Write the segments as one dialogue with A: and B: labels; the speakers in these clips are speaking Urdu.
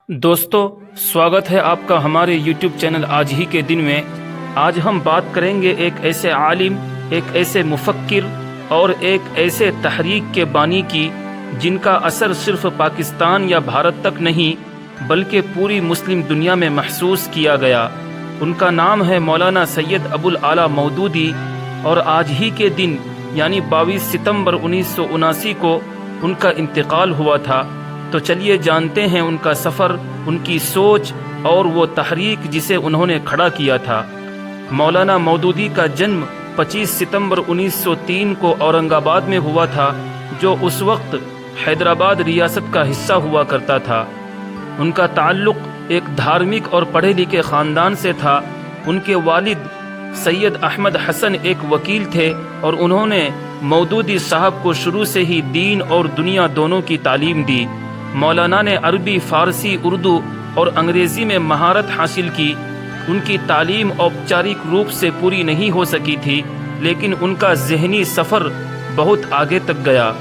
A: دوستو، سواگت ہے آپ کا ہمارے یوٹیوب چینل آج ہی کے دن میں۔ آج ہم بات کریں گے ایک ایسے عالم، ایک ایسے مفکر اور ایک ایسے تحریک کے بانی کی جن کا اثر صرف پاکستان یا بھارت تک نہیں بلکہ پوری مسلم دنیا میں محسوس کیا گیا۔ ان کا نام ہے مولانا سید ابو الاعلیٰ مودودی، اور آج ہی کے دن یعنی 22 ستمبر 1979 کو ان کا انتقال ہوا تھا۔ تو چلیے جانتے ہیں ان کا سفر، ان کی سوچ اور وہ تحریک جسے انہوں نے کھڑا کیا تھا۔ مولانا مودودی کا جنم 25 ستمبر 1903 کو اورنگ آباد میں ہوا تھا، جو اس وقت حیدرآباد ریاست کا حصہ ہوا کرتا تھا۔ ان کا تعلق ایک دھارمک اور پڑھے لکھے خاندان سے تھا۔ ان کے والد سید احمد حسن ایک وکیل تھے، اور انہوں نے مودودی صاحب کو شروع سے ہی دین اور دنیا دونوں کی تعلیم دی۔ مولانا نے عربی، فارسی، اردو اور انگریزی میں مہارت حاصل کی۔ ان کی تعلیم اوپچارک روپ سے پوری نہیں ہو سکی تھی، لیکن ان کا ذہنی سفر بہت آگے تک گیا۔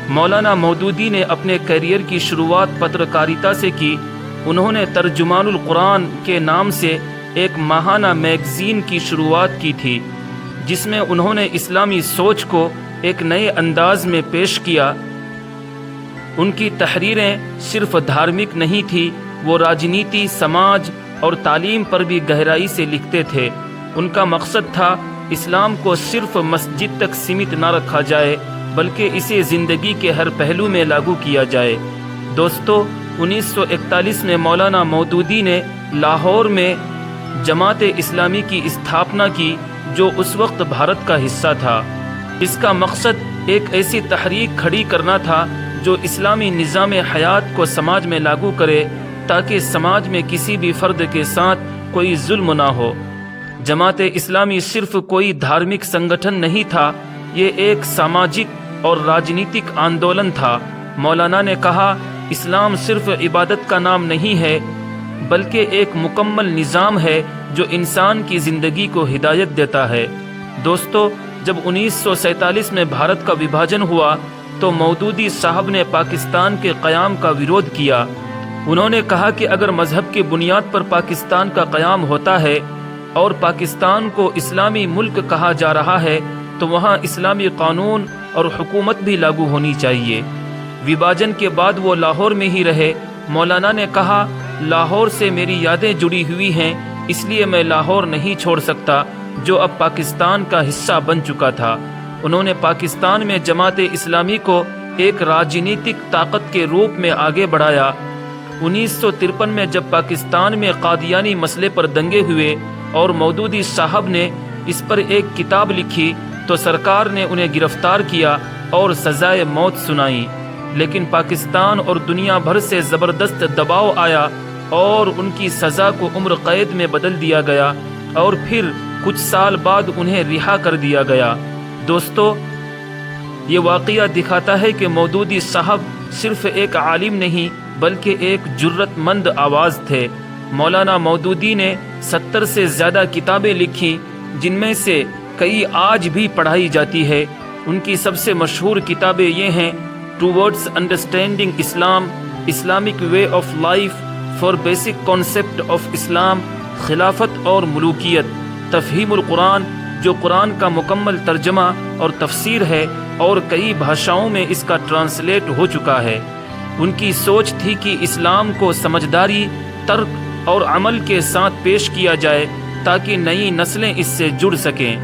A: مولانا مودودی نے اپنے کیریئر کی شروعات پترکاریتا سے کی۔ انہوں نے ترجمان القرآن کے نام سے ایک ماہانہ میگزین کی شروعات کی تھی، جس میں انہوں نے اسلامی سوچ کو ایک نئے انداز میں پیش کیا۔ ان کی تحریریں صرف دھارمک نہیں تھی، وہ راجنیتی، سماج اور تعلیم پر بھی گہرائی سے لکھتے تھے۔ ان کا مقصد تھا اسلام کو صرف مسجد تک سیمت نہ رکھا جائے، بلکہ اسے زندگی کے ہر پہلو میں لاگو کیا جائے۔ دوستو، 1941 میں مولانا مودودی نے لاہور میں جماعت اسلامی کی استھاپنا کی، جو اس وقت بھارت کا حصہ تھا۔ اس کا مقصد ایک ایسی تحریک کھڑی کرنا تھا جو اسلامی نظام حیات کو سماج میں لاگو کرے، تاکہ سماج میں کسی بھی فرد کے ساتھ کوئی ظلم نہ ہو۔ جماعت اسلامی صرف کوئی دھارمک سنگٹھن نہیں تھا، یہ ایک سماجک اور راجنیتک آندولن تھا۔ مولانا نے کہا، اسلام صرف عبادت کا نام نہیں ہے، بلکہ ایک مکمل نظام ہے جو انسان کی زندگی کو ہدایت دیتا ہے۔ دوستو، جب 1947 میں بھارت کا وبھاجن ہوا تو مودودی صاحب نے پاکستان کے قیام کا ویرودھ کیا۔ انہوں نے کہا کہ اگر مذہب کی بنیاد پر پاکستان کا قیام ہوتا ہے اور پاکستان کو اسلامی ملک کہا جا رہا ہے، تو وہاں اسلامی قانون اور حکومت بھی لاگو ہونی چاہیے۔ وبھاجن کے بعد وہ لاہور میں ہی رہے۔ مولانا نے کہا، لاہور سے میری یادیں جڑی ہوئی ہیں، اس لیے میں لاہور نہیں چھوڑ سکتا، جو اب پاکستان کا حصہ بن چکا تھا۔ انہوں نے پاکستان میں جماعت اسلامی کو ایک راجنیتک طاقت کے روپ میں آگے بڑھایا۔ 1953 میں جب پاکستان میں قادیانی مسئلے پر دنگے ہوئے اور مودودی صاحب نے اس پر ایک کتاب لکھی، تو سرکار نے انہیں گرفتار کیا اور سزائے موت سنائی۔ لیکن پاکستان اور دنیا بھر سے زبردست دباؤ آیا اور ان کی سزا کو عمر قید میں بدل دیا گیا، اور پھر کچھ سال بعد انہیں رہا کر دیا گیا۔ دوستو، یہ واقعہ دکھاتا ہے کہ مودودی صاحب صرف ایک عالم نہیں بلکہ ایک جرأت مند آواز تھے۔ مولانا مودودی نے 70 سے زیادہ کتابیں لکھی، جن میں سے کئی آج بھی پڑھائی جاتی ہے۔ ان کی سب سے مشہور کتابیں یہ ہیں: towards understanding Islam, Islamic way of life, for basic concept of Islam, خلافت اور ملوکیت، تفہیم القرآن، جو قرآن کا مکمل ترجمہ اور تفسیر ہے اور کئی بھاشاؤں میں اس کا ٹرانسلیٹ ہو چکا ہے۔ ان کی سوچ تھی کہ اسلام کو سمجھداری، ترک اور عمل کے ساتھ پیش کیا جائے تاکہ نئی نسلیں اس سے جڑ سکیں۔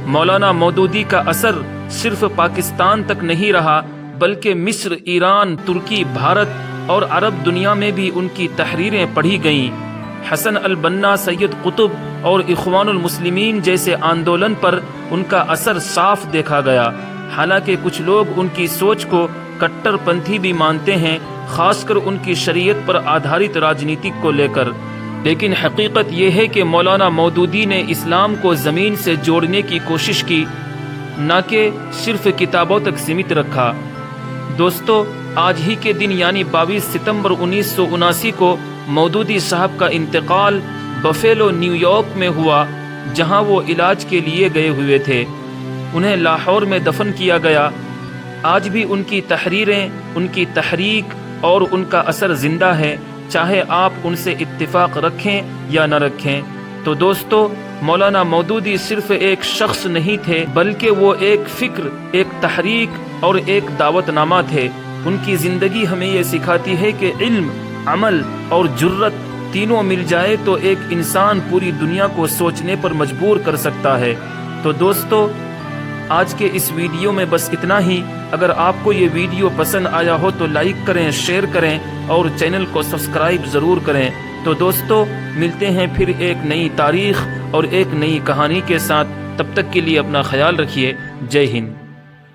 A: مولانا مودودی کا اثر صرف پاکستان تک نہیں رہا، بلکہ مصر، ایران، ترکی، بھارت اور عرب دنیا میں بھی ان کی تحریریں پڑھی گئیں۔ حسن البنا، سید قطب اور اخوان المسلمین جیسے آندولن پر ان کا اثر صاف دیکھا گیا۔ حالانکہ کچھ لوگ ان کی سوچ کو کٹر پنتھی بھی مانتے ہیں، خاص کر ان کی شریعت پر آدھارت راجنیتک کو لے کر، لیکن حقیقت یہ ہے کہ مولانا مودودی نے اسلام کو زمین سے جوڑنے کی کوشش کی، نہ کہ صرف کتابوں تک سیمت رکھا۔ دوستو، آج ہی کے دن یعنی 22 ستمبر 1979 کو مودودی صاحب کا انتقال بفیلو، نیو یارک میں ہوا، جہاں وہ علاج کے لیے گئے ہوئے تھے۔ انہیں لاہور میں دفن کیا گیا۔ آج بھی ان کی تحریریں، ان کی تحریک اور ان کا اثر زندہ ہے۔ چاہے آپ ان سے اتفاق رکھیں یا نہ رکھیں۔ تو دوستو، مولانا مودودی صرف ایک شخص نہیں تھے، بلکہ وہ ایک فکر، ایک تحریک اور ایک دعوت نامہ تھے۔ ان کی زندگی ہمیں یہ سکھاتی ہے کہ علم، عمل اور جرت تینوں مل جائے تو ایک انسان پوری دنیا کو سوچنے پر مجبور کر سکتا ہے۔ تو دوستو، آج کے اس ویڈیو میں بس اتنا ہی۔ اگر آپ کو یہ ویڈیو پسند آیا ہو تو لائک کریں، شیئر کریں اور چینل کو سبسکرائب ضرور کریں۔ تو دوستو، ملتے ہیں پھر ایک نئی تاریخ اور ایک نئی کہانی کے ساتھ۔ تب تک کے لیے اپنا خیال رکھیے۔ جے ہند۔